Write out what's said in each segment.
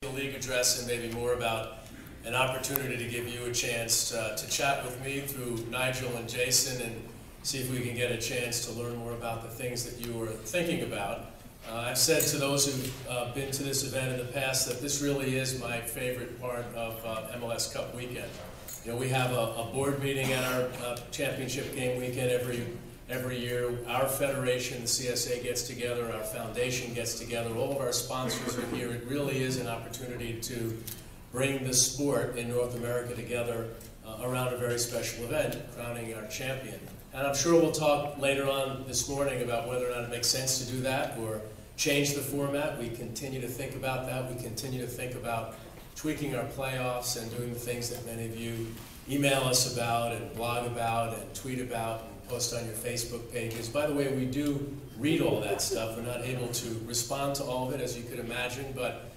The league address and maybe more about an opportunity to give you a chance to chat with me through Nigel and Jason and see if we can get a chance to learn more about the things that you were thinking about. I've said to those who've been to this event in the past that this really is my favorite part of MLS Cup weekend. You know, we have a board meeting at our championship game weekend every year. Our federation, the CSA, gets together, our foundation gets together, all of our sponsors are here. It really is an opportunity to bring the sport in North America together around a very special event, crowning our champion. And I'm sure we'll talk later on this morning about whether or not it makes sense to do that or change the format. We continue to think about that. We continue to think about tweaking our playoffs and doing the things that many of you email us about and blog about and tweet about and post on your Facebook pages. By the way, we do read all that stuff. We're not able to respond to all of it, as you could imagine, but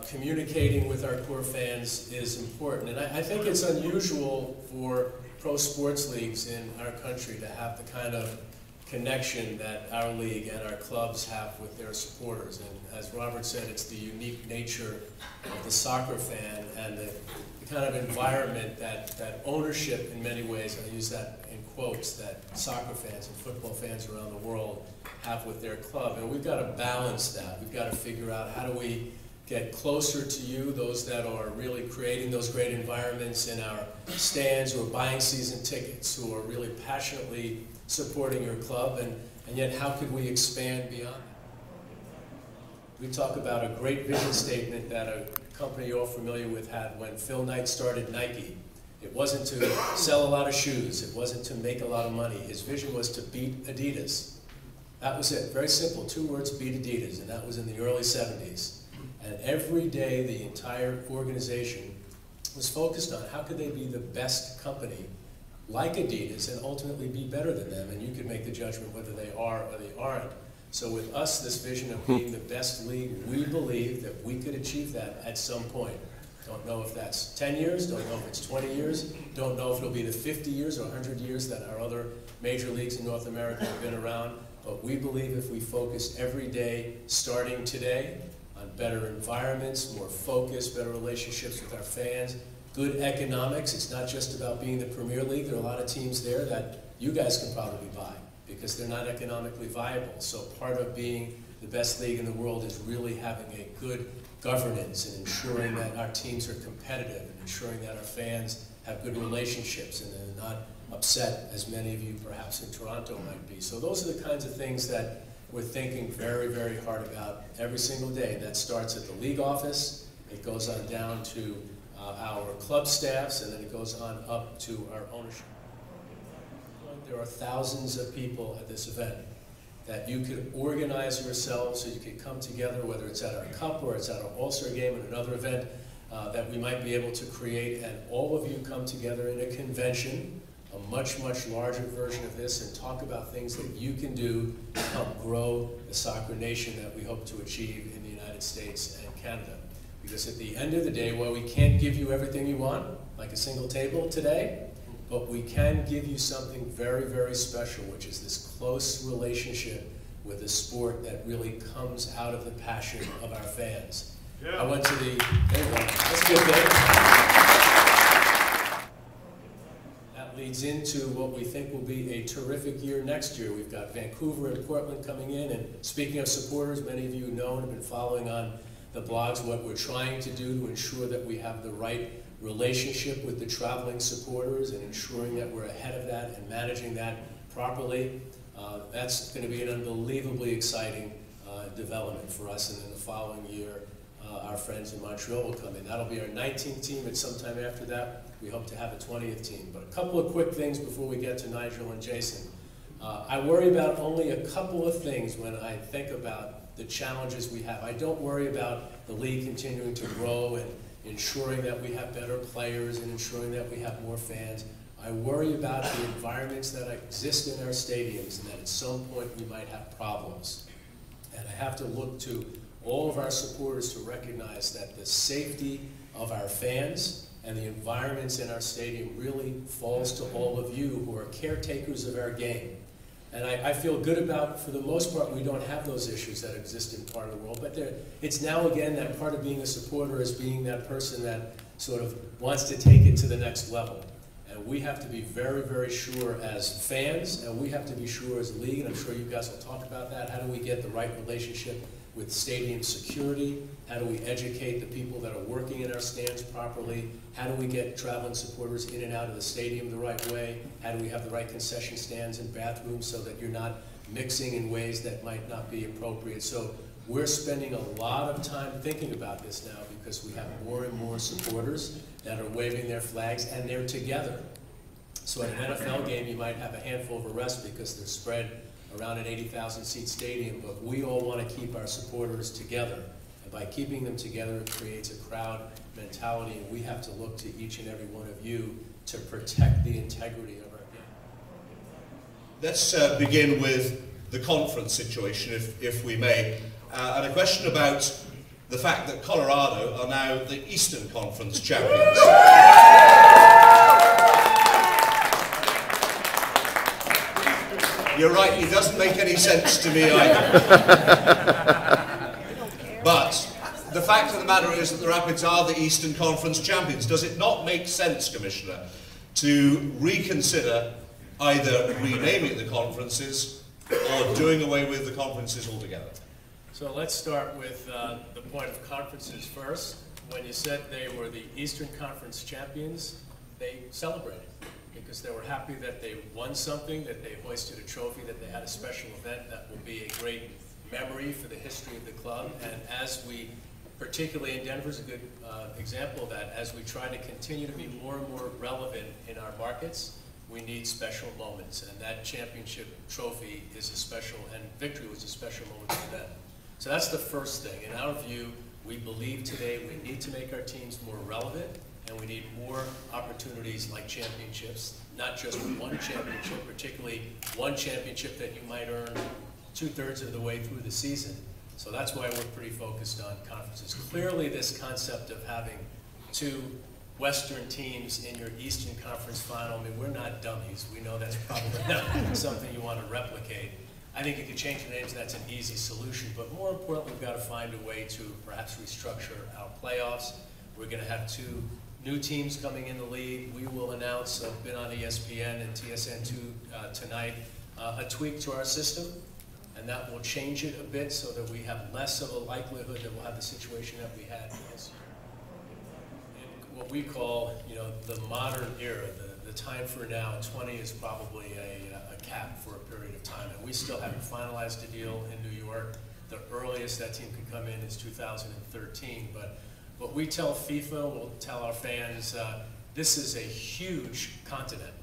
communicating with our core fans is important. And I think it's unusual for pro sports leagues in our country to have the kind of connection that our league and our clubs have with their supporters. And as Robert said, it's the unique nature of the soccer fan and the kind of environment that ownership in many ways, and I use that in quotes, that soccer fans and football fans around the world have with their club. And we've got to balance that. We've got to figure out how do we get closer to you, those that are really creating those great environments in our stands, who are buying season tickets, who are really passionately supporting your club, and yet how could we expand beyond that? We talk about a great vision statement that a company you're all familiar with had when Phil Knight started Nike. It wasn't to sell a lot of shoes, it wasn't to make a lot of money. His vision was to beat Adidas. That was it, very simple, 2 words, beat Adidas, and that was in the early 70s. And every day the entire organization was focused on how could they be the best company like Adidas and ultimately be better than them, and you could make the judgment whether they are or they aren't. So with us, this vision of being the best league, we believe that we could achieve that at some point. Don't know if that's 10 years, don't know if it's 20 years, don't know if it'll be the 50 years or 100 years that our other major leagues in North America have been around, but we believe if we focus every day, starting today, on better environments, more focus, better relationships with our fans, good economics. It's not just about being the Premier League. There are a lot of teams there that you guys can probably buy because they're not economically viable. So part of being the best league in the world is really having a good governance and ensuring that our teams are competitive and ensuring that our fans have good relationships and they're not upset as many of you perhaps in Toronto might be. So those are the kinds of things that we're thinking very, very hard about every single day. And that starts at the league office, it goes on down to our club staffs, and then it goes on up to our ownership. There are thousands of people at this event that you could organize yourselves so you could come together, whether it's at our Cup or it's at our All-Star game or another event that we might be able to create, and all of you come together in a convention, a much, much larger version of this, and talk about things that you can do to help grow the soccer nation that we hope to achieve in the United States and Canada. Because at the end of the day, while we can't give you everything you want, like a single table today, but we can give you something very, very special, which is this close relationship with a sport that really comes out of the passion of our fans. Yeah. I went to the, there you go, that's a good thing. Leads into what we think will be a terrific year next year. We've got Vancouver and Portland coming in, and speaking of supporters, many of you know and have been following on the blogs what we're trying to do to ensure that we have the right relationship with the traveling supporters and ensuring that we're ahead of that and managing that properly. That's going to be an unbelievably exciting development for us, and then the following year our friends in Montreal will come in. That'll be our 19th team, and sometime after that we hope to have a 20th team. But a couple of quick things before we get to Nigel and Jason. I worry about only a couple of things when I think about the challenges we have. I don't worry about the league continuing to grow and ensuring that we have better players and ensuring that we have more fans. I worry about the environments that exist in our stadiums and that at some point we might have problems. And I have to look to all of our supporters to recognize that the safety of our fans and the environments in our stadium really falls to all of you who are caretakers of our game. And I feel good about, for the most part, we don't have those issues that exist in part of the world, but it's now again that part of being a supporter is being that person that sort of wants to take it to the next level. And we have to be very, very sure as fans, and we have to be sure as a league, and I'm sure you guys will talk about that. How do we get the right relationship with stadium security? How do we educate the people that are working in our stands properly? How do we get traveling supporters in and out of the stadium the right way? How do we have the right concession stands and bathrooms so that you're not mixing in ways that might not be appropriate? So we're spending a lot of time thinking about this now because we have more and more supporters that are waving their flags and they're together. So at an NFL game, you might have a handful of arrests because they're spread around an 80,000 seat stadium, but we all want to keep our supporters together. And by keeping them together, it creates a crowd mentality, and we have to look to each and every one of you to protect the integrity of our game. Let's begin with the conference situation, if we may. And a question about the fact that Colorado are now the Eastern Conference champions. You're right, it doesn't make any sense to me either. But the fact of the matter is that the Rapids are the Eastern Conference champions. Does it not make sense, Commissioner, to reconsider either renaming the conferences or doing away with the conferences altogether? So let's start with the point of conferences first. When you said they were the Eastern Conference champions, they celebrated because they were happy that they won something, that they hoisted a trophy, that they had a special event that will be a great memory for the history of the club. And as we, particularly in Denver is a good example of that, as we try to continue to be more and more relevant in our markets, we need special moments. And that championship trophy is a special, and victory was a special moment for them. So that's the first thing. In our view, we believe today we need to make our teams more relevant, and we need more opportunities like championships, not just one championship, particularly one championship that you might earn 2/3 of the way through the season. So that's why we're pretty focused on conferences. Clearly this concept of having two Western teams in your Eastern Conference final, I mean, we're not dummies. We know that's probably not something you want to replicate. I think you could change the names, that's an easy solution, but more importantly, we've got to find a way to perhaps restructure our playoffs. We're going to have two new teams coming in the league. We will announce, I've been on ESPN and TSN2 tonight, a tweak to our system, and that will change it a bit so that we have less of a likelihood that we'll have the situation that we had this year. In what we call, the modern era, the time for now, 20 is probably a cap for a period of time, and we still haven't finalized a deal in New York. The earliest that team could come in is 2013, but what we tell FIFA, we'll tell our fans, this is a huge continent,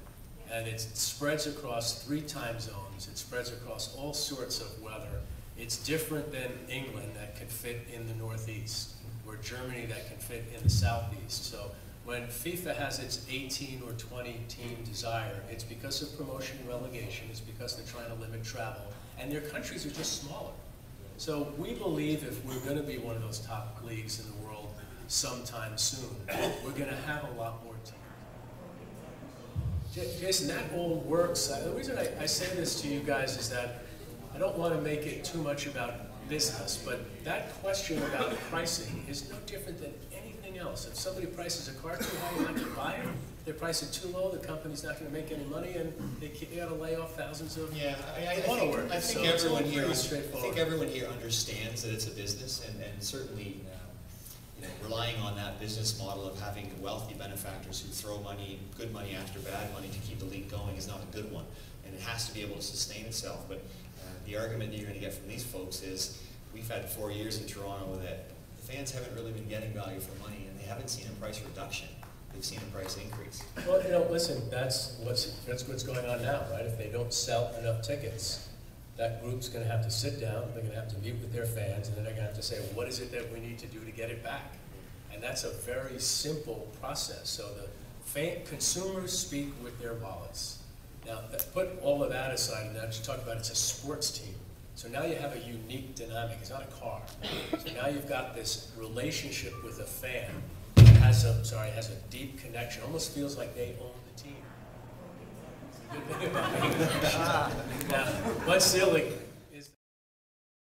and it spreads across 3 time zones. It spreads across all sorts of weather. It's different than England that can fit in the Northeast, or Germany that can fit in the Southeast. So when FIFA has its 18 or 20 team desire, it's because of promotion and relegation. It's because they're trying to limit travel, and their countries are just smaller. So we believe if we're going to be one of those top leagues in the world sometime soon, we're going to have a lot more teams. Jason, that all works. The reason I say this to you guys is that I don't want to make it too much about business, but that question about pricing is no different than anything else. If somebody prices a car too high, you're not going to buy it. If they price it too low, the company's not going to make any money, and they got to lay off thousands of auto workers. I think everyone here understands that it's a business, and certainly relying on that business model of having wealthy benefactors who throw money, good money after bad money to keep the league going is not a good one, and it has to be able to sustain itself. But the argument that you're going to get from these folks is we've had 4 years in Toronto that the fans haven't really been getting value for money, and they haven't seen a price reduction. They've seen a price increase. Well, listen, that's what's going on now, right? If they don't sell enough tickets, that group's going to have to sit down, they're going to have to meet with their fans, and then they're going to have to say, well, what is it that we need to do to get it back? And that's a very simple process. So the consumers speak with their wallets. Now, put all of that aside, and now you talk about it's a sports team. So now you have a unique dynamic. It's not a car. So now you've got this relationship with a fan that has a deep connection. Almost feels like they own the team. Good thing about being a commissioner. Now, Bud Selig